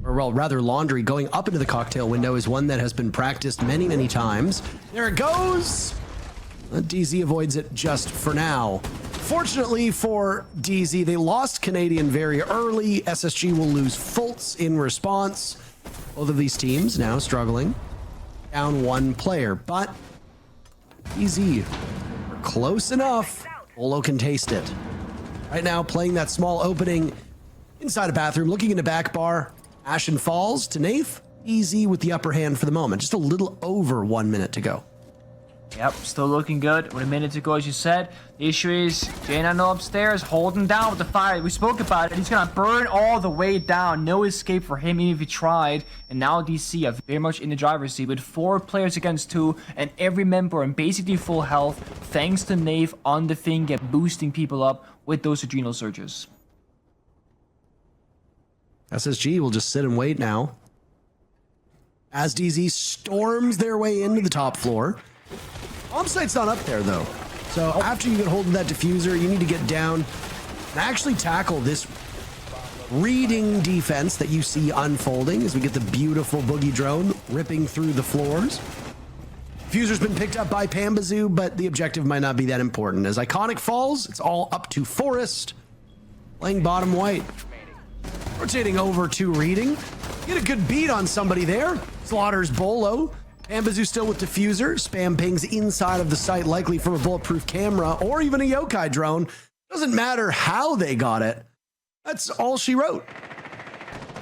or well, rather laundry, going up into the cocktail window is one that has been practiced many, many times. There it goes. DZ avoids it just for now. Fortunately for DZ, they lost Canadian very early. SSG will lose Fultz in response. Both of these teams now struggling. Down one player, but DZ are close enough. Beaulo can taste it. Right now, playing that small opening inside a bathroom, looking into back bar. Ashen falls to Nath. DZ with the upper hand for the moment. Just a little over 1 minute to go. Yep, still looking good. With a minute to go, as you said. The issue is J9 upstairs holding down with the fire. We spoke about it. He's gonna burn all the way down. No escape for him, even if he tried. And now DC are very much in the driver's seat with 4 players against 2, and every member in basically full health, thanks to Nave on the finger, boosting people up with those adrenal surges. SSG will just sit and wait now as DZ storms their way into the top floor. Bomb site's not up there though. So after you get hold of that diffuser, you need to get down and actually tackle this reading defense that you see unfolding as we get the beautiful boogie drone ripping through the floors. Diffuser's been picked up by Pambazoo, but the objective might not be that important. As Iconic falls, it's all up to Forest. Playing bottom white. Rotating over to reading. Get a good beat on somebody there. Slaughters Beaulo. Pambazoo still with diffuser. Spam pings inside of the site, likely from a bulletproof camera or even a yokai drone. Doesn't matter how they got it. That's all she wrote.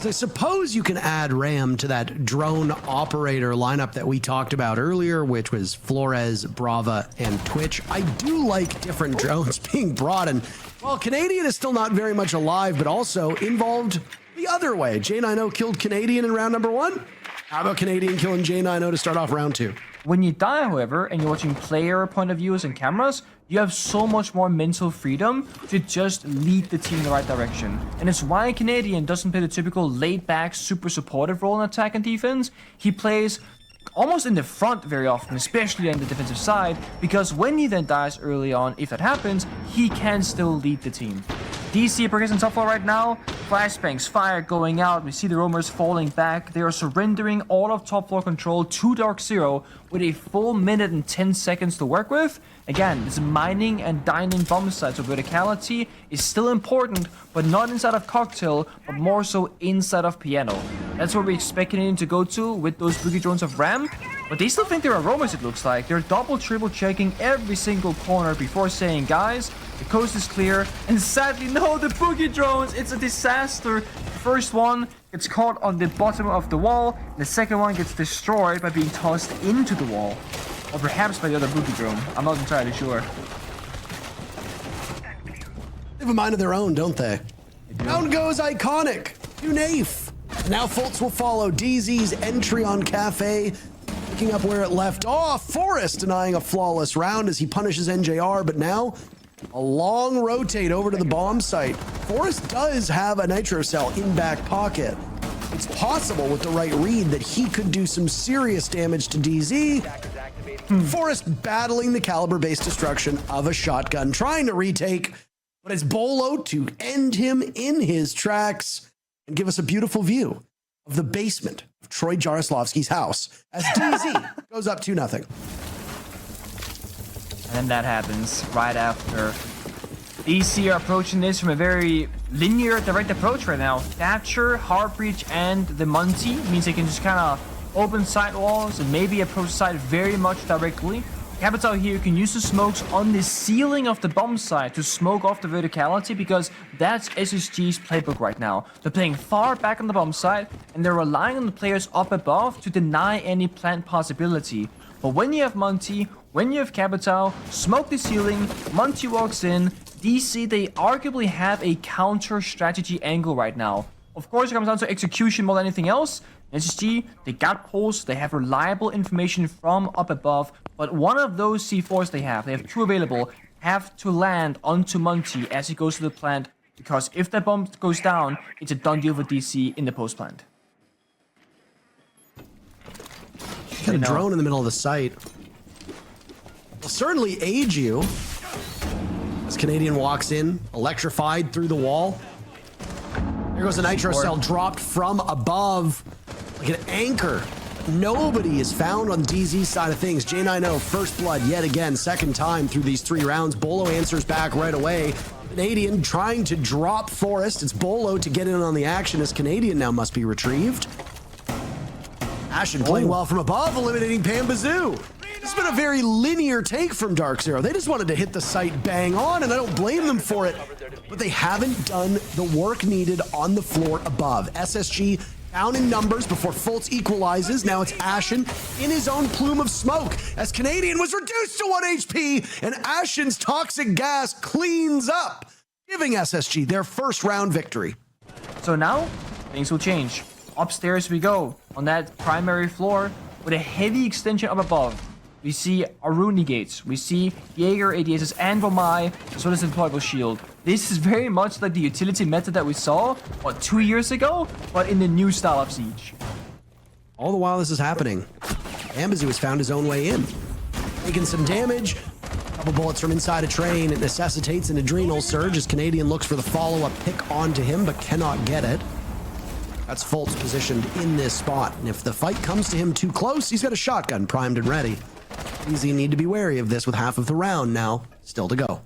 So I suppose you can add RAM to that drone operator lineup that we talked about earlier, which was Flores, Brava, and Twitch. I do like different drones being brought in. Well, Canadian is still not very much alive, but also involved the other way. J90 killed Canadian in round number 1. How about Canadian killing J90 to start off round 2? When you die, however, and you're watching player point of views and cameras, you have so much more mental freedom to just lead the team in the right direction. And it's why Canadian doesn't play the typical laid-back, super supportive role in attack and defense. He plays almost in the front very often, especially on the defensive side, because when he then dies early on, if that happens, he can still lead the team. DC progressing top floor right now. Flashbangs, fire going out. We see the roamers falling back. They are surrendering all of top floor control to DarkZero with a full minute and 10 seconds to work with. Again, this mining and dining bomb site, so verticality is still important, but not inside of cocktail, but more so inside of piano. That's where we expect Canadian to go to with those boogie drones of RAM. But they still think there are roamers, it looks like. They're double, triple checking every single corner before saying, guys, the coast is clear. And sadly, no, the boogie drones, it's a disaster. The first one gets caught on the bottom of the wall. The second one gets destroyed by being tossed into the wall. Or perhaps by the other boogie drone. I'm not entirely sure. They have a mind of their own, don't they? Down goes Iconic to Nafe. Now Fultz will follow. DZ's entry on Cafe, picking up where it left off. Forrest denying a flawless round as he punishes NJR, but now a long rotate over to the bomb site. Forrest does have a nitro cell in back pocket. It's possible with the right read that he could do some serious damage to DZ. Forrest battling the caliber-based destruction of a shotgun, trying to retake, but it's Beaulo to end him in his tracks and give us a beautiful view of the basement of Troy Jaroslavsky's house as DZ goes up 2-0. And then that happens right after. DC are approaching this from a very linear, direct approach right now. Thatcher, Heartbreach, and the Monty means they can just kind of open side walls and maybe approach side very much directly. Capital here can use the smokes on the ceiling of the bomb site to smoke off the verticality, because that's SSG's playbook right now. They're playing far back on the bomb site and they're relying on the players up above to deny any plant possibility. But when you have Monty, when you have Capital, smoke the ceiling, Monty walks in, DC, they arguably have a counter strategy angle right now. Of course, it comes down to execution more than anything else. SSG, they got pulse, they have reliable information from up above, but one of those C4s they have 2 available, have to land onto Monty as he goes to the plant, because if that bomb goes down, it's a done deal for DC in the post plant. Got a drone in the middle of the site. Will certainly aid you. As Canadian walks in, electrified through the wall. Here goes a nitro cell dropped from above like an anchor. Nobody is found on DZ's side of things. J90, first blood yet again, second time through these 3 rounds. Beaulo answers back right away. Canadian trying to drop Forest. It's Beaulo to get in on the action as Canadian now must be retrieved. Ashen playing well from above, eliminating Pambazoo. It's been a very linear take from DarkZero. They just wanted to hit the site bang on, and I don't blame them for it. But they haven't done the work needed on the floor above. SSG down in numbers before Fultz equalizes. Now it's Ashen in his own plume of smoke as Canadian was reduced to 1 HP, and Ashen's toxic gas cleans up, giving SSG their first round victory. So now, things will change. Upstairs we go, on that primary floor, with a heavy extension up above. We see Aruni gates, we see Jaeger ADSs and Vomai, as well as deployable shield. This is very much like the utility method that we saw, what, 2 years ago? But in the new style of Siege. All the while this is happening, Pambazoo has found his own way in. Taking some damage, a couple bullets from inside a train. It necessitates an adrenal surge as Canadian looks for the follow-up pick onto him, but cannot get it. That's Fultz positioned in this spot, and if the fight comes to him too close, he's got a shotgun primed and ready. Easy need to be wary of this with half of the round now still to go.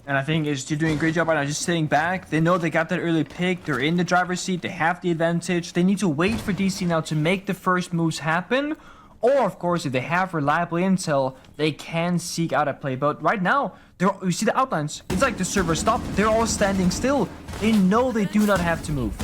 And I think SSG doing a great job right now, just sitting back. They know they got that early pick. They're in the driver's seat. They have the advantage. They need to wait for DC now to make the first moves happen. Or, of course, if they have reliable intel, they can seek out a play. But right now, you see the outlines. It's like the server stopped. They're all standing still. They know they do not have to move.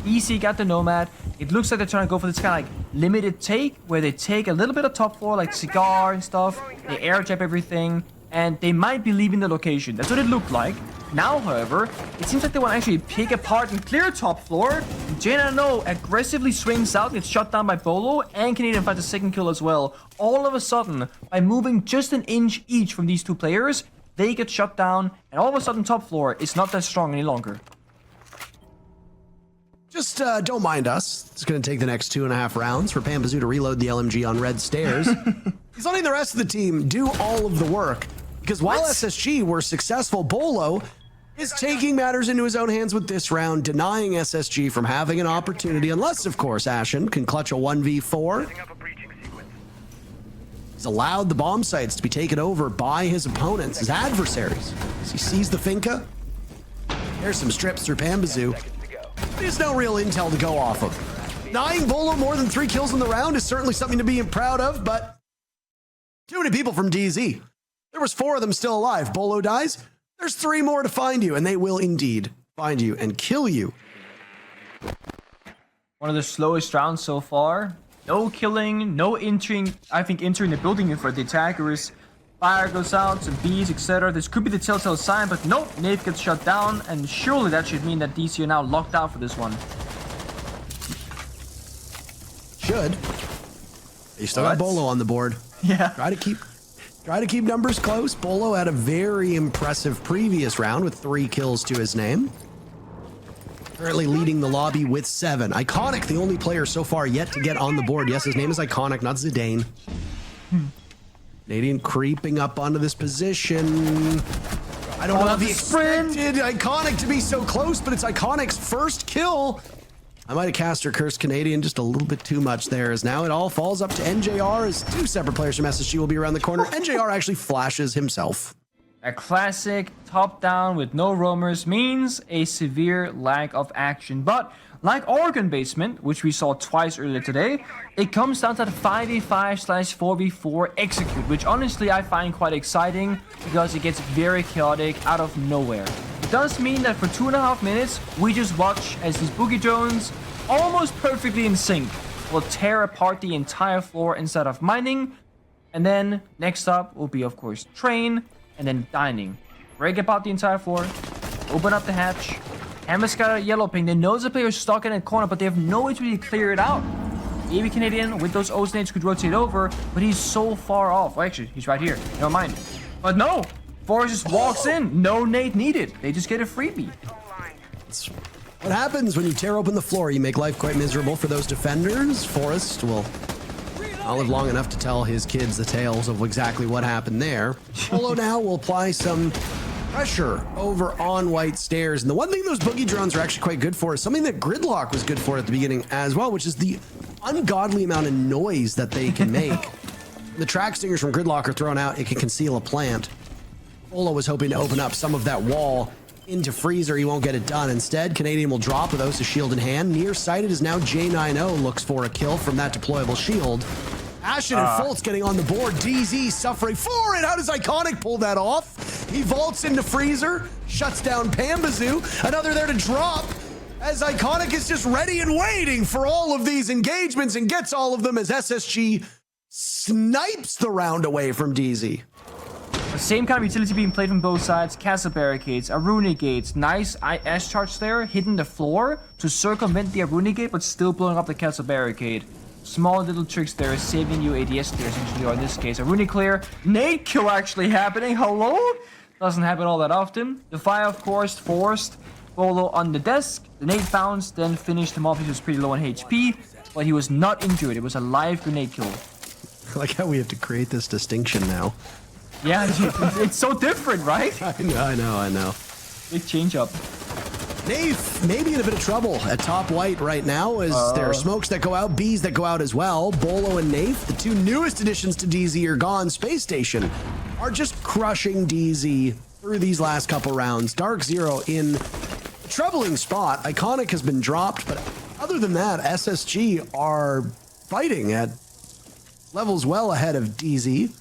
DC got the Nomad. It looks like they're trying to go for this kind of like limited take, where they take a little bit of top floor, like cigar and stuff. They air jab everything, and they might be leaving the location. That's what it looked like. Now, however, it seems like they want to actually pick apart and clear top floor. J90 aggressively swings out, gets shot down by Beaulo, and Canadian finds a second kill as well. All of a sudden, by moving just an inch each from these two players, they get shut down, and all of a sudden top floor is not that strong any longer. Just don't mind us. It's going to take the next 2.5 rounds for Pambazoo to reload the LMG on red stairs. He's letting the rest of the team do all of the work. Because while SSG were successful, Beaulo is taking matters into his own hands with this round, denying SSG from having an opportunity, unless, of course, Ashen can clutch a 1v4. He's allowed the bomb sites to be taken over by his opponents, his adversaries. As he sees the Finca, there's some strips through Pambazoo. There's no real intel to go off of. Denying Beaulo more than 3 kills in the round is certainly something to be proud of, but too many people from DZ. There was 4 of them still alive. Beaulo dies, there's 3 more to find you, and they will indeed find you and kill you. One of the slowest rounds so far. No killing, no entering, I think entering the building for the attackers. Fire goes out, some bees, etc. This could be the telltale sign, but nope, Nave gets shut down, and surely that should mean that DC are now locked out for this one. Should. You still got Beaulo on the board. Yeah. Try to keep numbers close. Beaulo had a very impressive previous round with 3 kills to his name. Currently leading the lobby with 7. Iconic, the only player so far yet to get on the board. Yes, his name is Iconic, not Zidane. Canadian creeping up onto this position. I don't know if he expected Iconic to be so close, but it's Iconic's first kill. I might have cast or cursed Canadian just a little bit too much there, as now it all falls up to NJR as 2 separate players from SSG will be around the corner. NJR actually flashes himself. A classic top-down with no roamers means a severe lack of action, but like Organ Basement, which we saw twice earlier today, it comes down to the 5v5/4v4 execute, which honestly I find quite exciting because it gets very chaotic out of nowhere. It does mean that for 2.5 minutes, we just watch as these boogie drones, almost perfectly in sync, will tear apart the entire floor instead of mining. And then next up will be, of course, train, and then dining. Break apart the entire floor, open up the hatch. Hammer's got a yellow ping. They know the player's stuck in a corner, but they have no way to really clear it out. Maybe Canadian with those O's nades could rotate over, but he's so far off. Well, actually, he's right here. Never mind. But no, Forrest just walks in. No nade needed. They just get a freebie. That's what happens when you tear open the floor. You make life quite miserable for those defenders. Forrest will not live long enough to tell his kids the tales of exactly what happened there. Beaulo now will apply some pressure over on white stairs. And the one thing those boogie drones are actually quite good for is something that Gridlock was good for at the beginning as well, which is the ungodly amount of noise that they can make. The track stingers from Gridlock are thrown out. It can conceal a plant. Beaulo was hoping to open up some of that wall into freezer. He won't get it done. Instead, Canadian will drop with Osa's shield in hand. Nearsighted is now J90 looks for a kill from that deployable shield. Ashen and Fultz getting on the board. DZ suffering for it. How does Iconic pull that off? He vaults into freezer, shuts down Pambazoo. Another there to drop as Iconic is just ready and waiting for all of these engagements and gets all of them as SSG snipes the round away from DZ. The same kind of utility being played from both sides. Castle barricades, Aruni gates, nice IS charge there, hitting the floor to circumvent the Aruni gate, but still blowing up the castle barricade. Small little tricks there, saving you ADS there essentially, or in this case, Aruni clear. Nade kill actually happening, hello? Doesn't happen all that often. The fire, of course, forced Beaulo on the desk. The nade bounced, then finished him off. He was pretty low on HP, but he was not injured. It was a live grenade kill. I like how we have to create this distinction now. Yeah, it's so different, right? I know. Big change up. Nafe maybe in a bit of trouble at top white right now as there are smokes that go out, bees that go out as well. Beaulo and Nafe, the two newest additions to DZ are gone. Space Station are just crushing DZ through these last couple rounds. DarkZero in a troubling spot. Iconic has been dropped, but other than that, SSG are fighting at levels well ahead of DZ.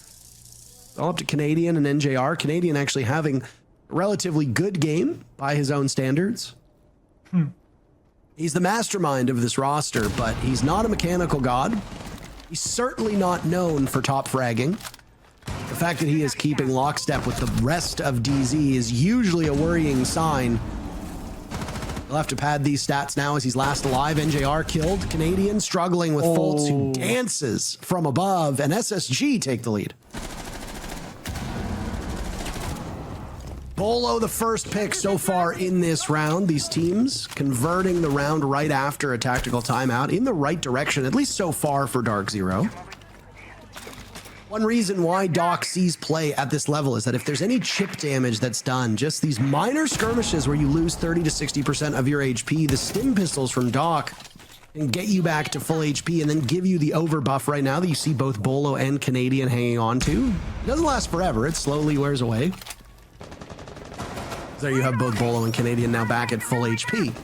All up to Canadian and NJR. Canadian actually having a relatively good game by his own standards. He's the mastermind of this roster, but he's not a mechanical god. He's certainly not known for top fragging. The fact that he is keeping lockstep with the rest of DZ is usually a worrying sign. He'll have to pad these stats now as he's last alive. NJR killed. Canadian struggling with Fultz, who dances from above, and SSG take the lead. Beaulo, the first pick so far in this round. These teams converting the round right after a tactical timeout in the right direction, at least so far for DarkZero. One reason why Doc sees play at this level is that if there's any chip damage that's done, just these minor skirmishes where you lose 30 to 60% of your HP, the stim pistols from Doc can get you back to full HP and then give you the over buff right now that you see both Beaulo and Canadian hanging on to. It doesn't last forever. It slowly wears away. There you have both Beaulo and Canadian now back at full HP.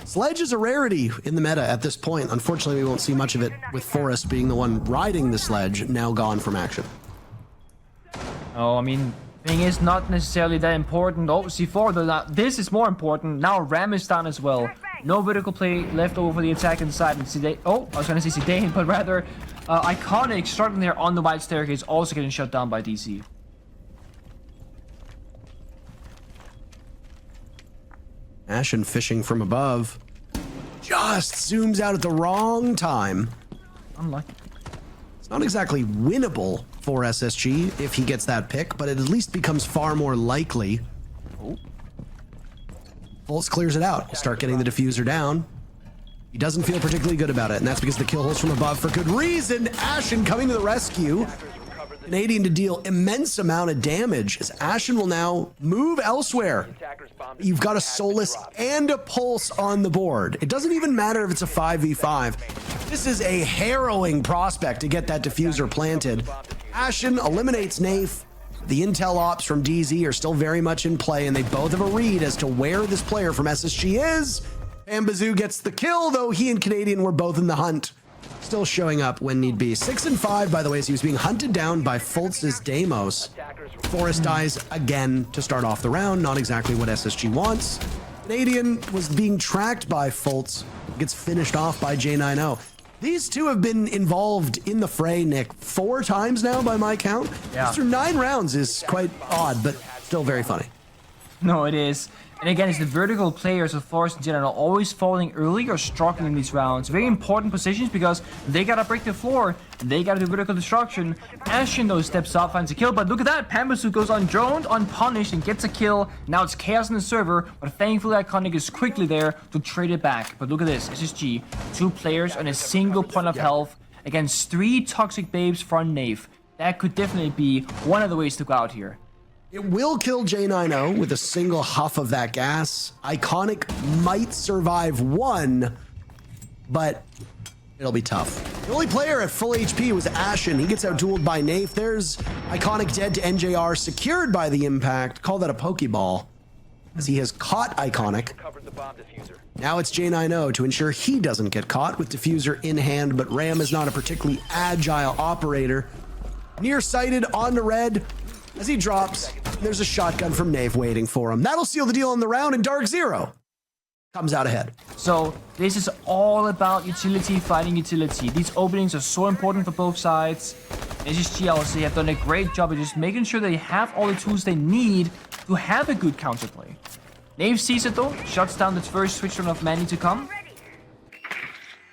Sledge is a rarity in the meta at this point. Unfortunately, we won't see much of it with Forrest being the one riding the sledge, now gone from action. Oh, I mean, thing is not necessarily that important. Oh, C4, though, this is more important. Now Ram is down as well. No vertical play left over for the attack inside. And Zidane, oh, I was going to say Zidane, but rather Iconic starting there on the white staircase, also getting shut down by DC. Ashen fishing from above. Just zooms out at the wrong time. Unlucky. It's not exactly winnable for SSG if he gets that pick, but it at least becomes far more likely. Oh. Fultz clears it out. He'll start getting the diffuser down. He doesn't feel particularly good about it, and that's because the kill hole's from above for good reason. Ashen coming to the rescue. Canadian to deal immense amount of damage as Ashen will now move elsewhere. You've got a Solus and a Pulse on the board. It doesn't even matter if it's a 5v5. This is a harrowing prospect to get that diffuser planted. Ashen eliminates Nafe. The intel ops from DZ are still very much in play, and they both have a read as to where this player from SSG is. Pambazoo gets the kill, though he and Canadian were both in the hunt. Still showing up when need be. 6 and 5, by the way, as he was being hunted down by Fultz's Deimos. Forrest dies again to start off the round. Not exactly what SSG wants. Canadian was being tracked by Fultz. Gets finished off by J90. These two have been involved in the fray, Nick, 4 times now by my count. Yeah. Through 9 rounds is quite odd, but still very funny. No, it is. And again, it's the vertical players of Forest in general always falling early or struggling in these rounds. Very important positions because they gotta break the floor. They gotta do vertical destruction. Ashen, though, steps up, finds a kill. But look at that. Pambazoo goes undroned, unpunished, and gets a kill. Now it's chaos in the server, but thankfully Iconic is quickly there to trade it back. But look at this. SSG, 2 players on a single point of health against 3 toxic babes from Nave. That could definitely be one of the ways to go out here. It will kill J90 with a single huff of that gas. Iconic might survive one, but it'll be tough. The only player at full HP was Ashen. He gets out-dueled by Nafe. There's Iconic dead to NJR, secured by the impact. Call that a Pokeball, as he has caught Iconic. Now it's J90 to ensure he doesn't get caught with Diffuser in hand, but Ram is not a particularly agile operator. Nearsighted onto red. As he drops, there's a shotgun from Nafe waiting for him. That'll seal the deal on the round, and DarkZero comes out ahead. So this is all about utility fighting utility. These openings are so important for both sides. SSG, I would say, have done a great job of just making sure they have all the tools they need to have a good counterplay. Nafe sees it though, shuts down the first switch run of Manny to come.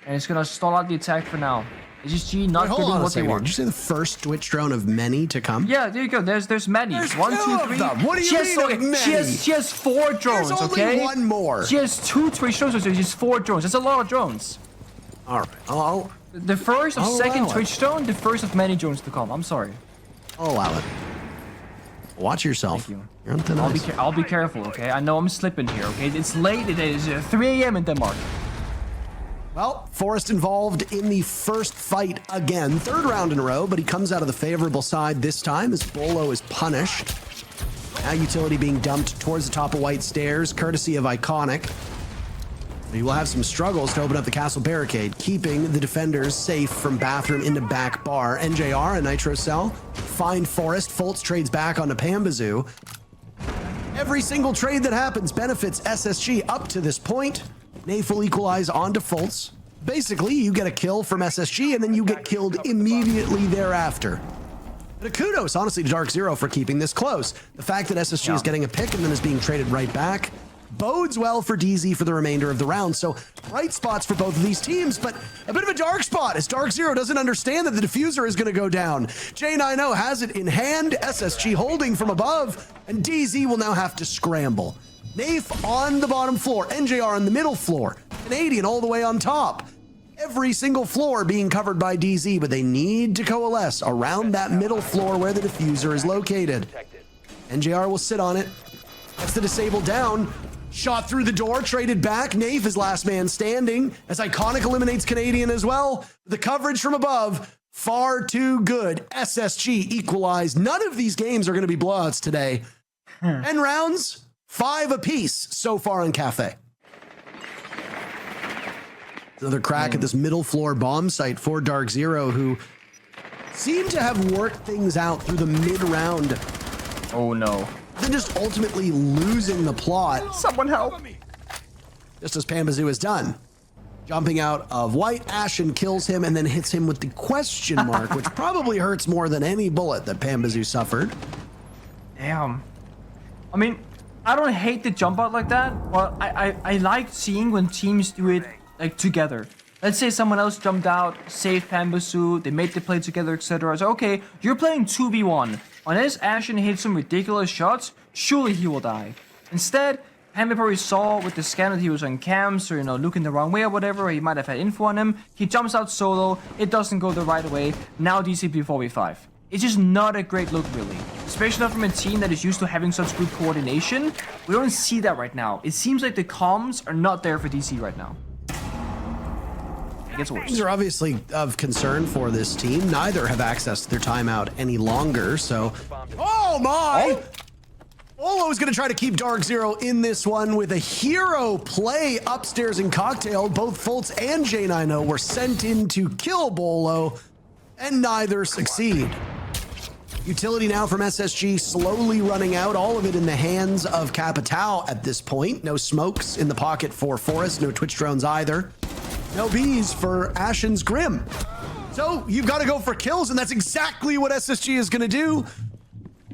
And it's gonna stall out the attack for now. SSG not getting what they want. Did you say the first Twitch drone of many to come? Yeah, there you go. There's many. There's 1, 2, 3. What do you mean many? She has 4 drones, There's okay? only one more. She has 2 Twitch drones, so she has 4 drones. That's a lot of drones. All right. Oh, The first of second Twitch drone, the first of many drones to come. I'm sorry. I'll allow it. Watch yourself. Thank you. You're on thin ice. I'll be careful, okay? I know I'm slipping here, okay? It's late. It is 3 a.m. in Denmark. Well, Forrest involved in the first fight again. Third round in a row, but he comes out of the favorable side this time as Beaulo is punished. Now utility being dumped towards the top of White Stairs, courtesy of Iconic. He will have some struggles to open up the castle barricade, keeping the defenders safe from bathroom into back bar. NJR, a Nitro Cell, find Forrest. Fultz trades back onto Pambazoo. Every single trade that happens benefits SSG up to this point. Nafe will equalize onto Fultz. Basically, you get a kill from SSG, and then you get killed immediately thereafter. But kudos, honestly, to DarkZero for keeping this close. The fact that SSG is getting a pick and then is being traded right back bodes well for DZ for the remainder of the round. So bright spots for both of these teams, but a bit of a dark spot as DarkZero doesn't understand that the diffuser is going to go down. J90 has it in hand, SSG holding from above, and DZ will now have to scramble. Nafe on the bottom floor, NJR on the middle floor, Canadian all the way on top. Every single floor being covered by DZ, but they need to coalesce around that middle floor where the diffuser is located. NJR will sit on it. That's the disabled down. Shot through the door, traded back. Nafe is last man standing as Iconic eliminates Canadian as well. The coverage from above, far too good. SSG equalized. None of these games are going to be blowouts today. 10 rounds, 5 apiece so far in Cafe. Another crack at this middle floor bomb site for DarkZero, who seem to have worked things out through the mid-round. Oh no. Then just ultimately losing the plot. Someone help. Just as Pambazoo is done. Jumping out of white, Ashen kills him and then hits him with the question mark, which probably hurts more than any bullet that Pambazoo suffered. Damn. I mean, I don't hate the jump out like that, but I like seeing when teams do it like together. Let's say someone else jumped out, saved Pambazoo, they made the play together, etc. So okay, you're playing 2v1. Unless Ashen hits some ridiculous shots, surely he will die. Instead, Pamba probably saw with the scan that he was on cams or, looking the wrong way or whatever, or he might have had info on him. He jumps out solo, it doesn't go the right way, now DCP 4v5. It's just not a great look, really. Especially not from a team that is used to having such good coordination. We don't see that right now. It seems like the comms are not there for DC right now. It gets worse. These are obviously of concern for this team. Neither have access to their timeout any longer, so... Oh my! Olo is going to try to keep DarkZero in this one with a hero play upstairs in Cocktail. Both Fultz and J90 were sent in to kill Beaulo, and neither succeed. Utility now from SSG slowly running out, all of it in the hands of Capitao at this point. No smokes in the pocket for Forrest, no Twitch drones either. No bees for Ashen's Grim. So you've got to go for kills, and that's exactly what SSG is going to do.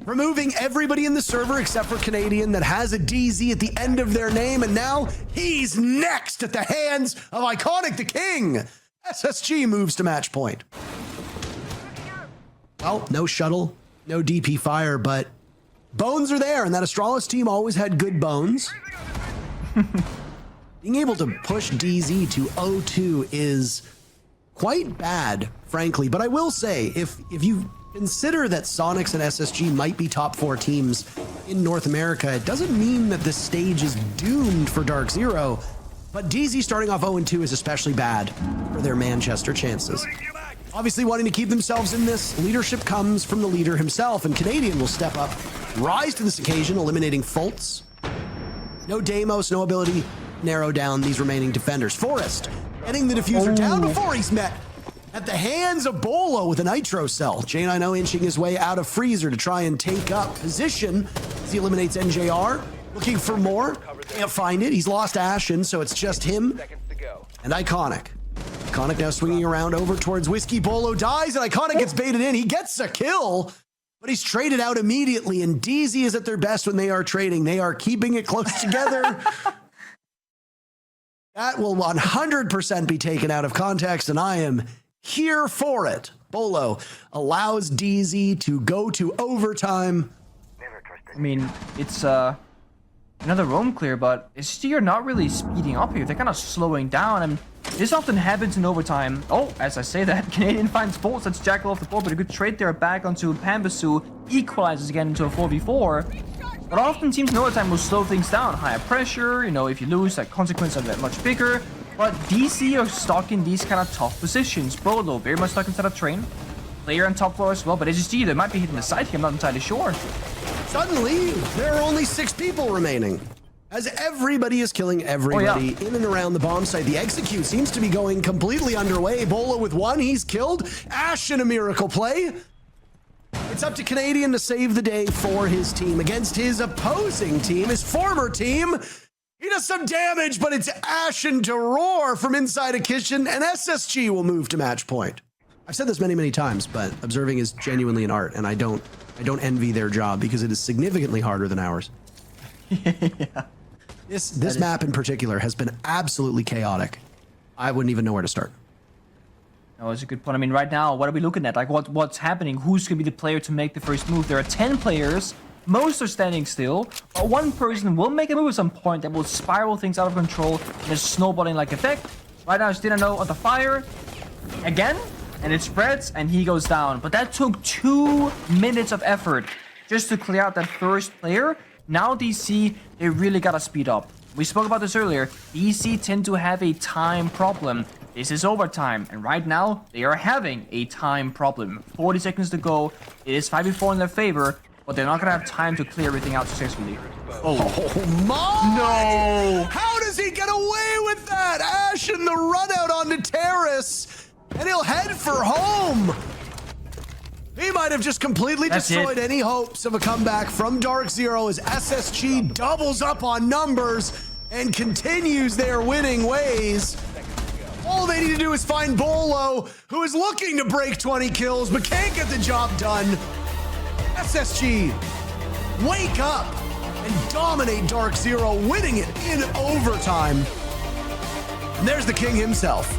Removing everybody in the server except for Canadian that has a DZ at the end of their name, and now he's next at the hands of Iconic the King. SSG moves to match point. Well, no shuttle, no DP fire, but bones are there, and that Astralis team always had good bones. Being able to push DZ to 0-2 is quite bad, frankly. But I will say, if you consider that Sonics and SSG might be top 4 teams in North America, it doesn't mean that this stage is doomed for DarkZero, but DZ starting off 0-2 is especially bad for their Manchester chances. Obviously wanting to keep themselves in this, leadership comes from the leader himself, and Canadian will step up, rise to this occasion, eliminating Fultz. No Deimos, no ability to narrow down these remaining defenders. Forrest getting the diffuser down before he's met at the hands of Beaulo with a nitro cell. J90 inching his way out of freezer to try and take up position as he eliminates NJR. Looking for more, can't find it. He's lost Ashen, so it's just him and Iconic. Iconic now swinging around over towards Whiskey. Beaulo dies and Iconic gets baited in. He gets a kill, but he's traded out immediately, and DZ is at their best when they are trading. They are keeping it close together. That will 100% be taken out of context, and I am here for it. Beaulo allows DZ to go to overtime. I mean, it's another roam clear, but SSG are not really speeding up here. They're kind of slowing down, and this often happens in overtime. Oh, as I say that, Canadian finds Fultz. That's Jackal off the board, but a good trade there back onto Pambasu. Equalizes again into a 4v4. But often teams in overtime will slow things down. Higher pressure, you know, if you lose, that consequence are that much bigger. But DC are stuck in these kind of tough positions. Beaulo very much stuck inside of train. Player on top floor as well, but SSG, they might be hitting the side here, I'm not entirely sure. Suddenly, there are only 6 people remaining, as everybody is killing everybody in and around the bomb site. The execute seems to be going completely underway. Beaulo with 1, he's killed. Ash in a miracle play. It's up to Canadian to save the day for his team against his opposing team, his former team. He does some damage, but it's Ashen to roar from inside a kitchen, and SSG will move to match point. I've said this many, many times, but observing is genuinely an art, and I don't envy their job because it is significantly harder than ours. Yeah. This map in particular has been absolutely chaotic. I wouldn't even know where to start. No, it's a good point. I mean, right now, what are we looking at? Like, what's happening? Who's going to be the player to make the first move? There are 10 players. Most are standing still. But one person will make a move at some point that will spiral things out of control in a snowballing-like effect. Right now, it's Dinano on the fire. Again. And it spreads, and he goes down. But that took 2 minutes of effort just to clear out that first player. Now DC, they really gotta speed up. We spoke about this earlier. DC tend to have a time problem. This is overtime, and right now, they are having a time problem. 40 seconds to go. It is 5v4 in their favor, but they're not gonna have time to clear everything out successfully. Oh my! No! How does he get away with that? Ash in the run out onto Terrace, and he'll head for home. He might have just completely destroyed any hopes of a comeback from DarkZero as SSG doubles up on numbers and continues their winning ways. All they need to do is find Beaulo, who is looking to break 20 kills but can't get the job done. SSG, wake up and dominate DarkZero, winning it in overtime. And there's the king himself.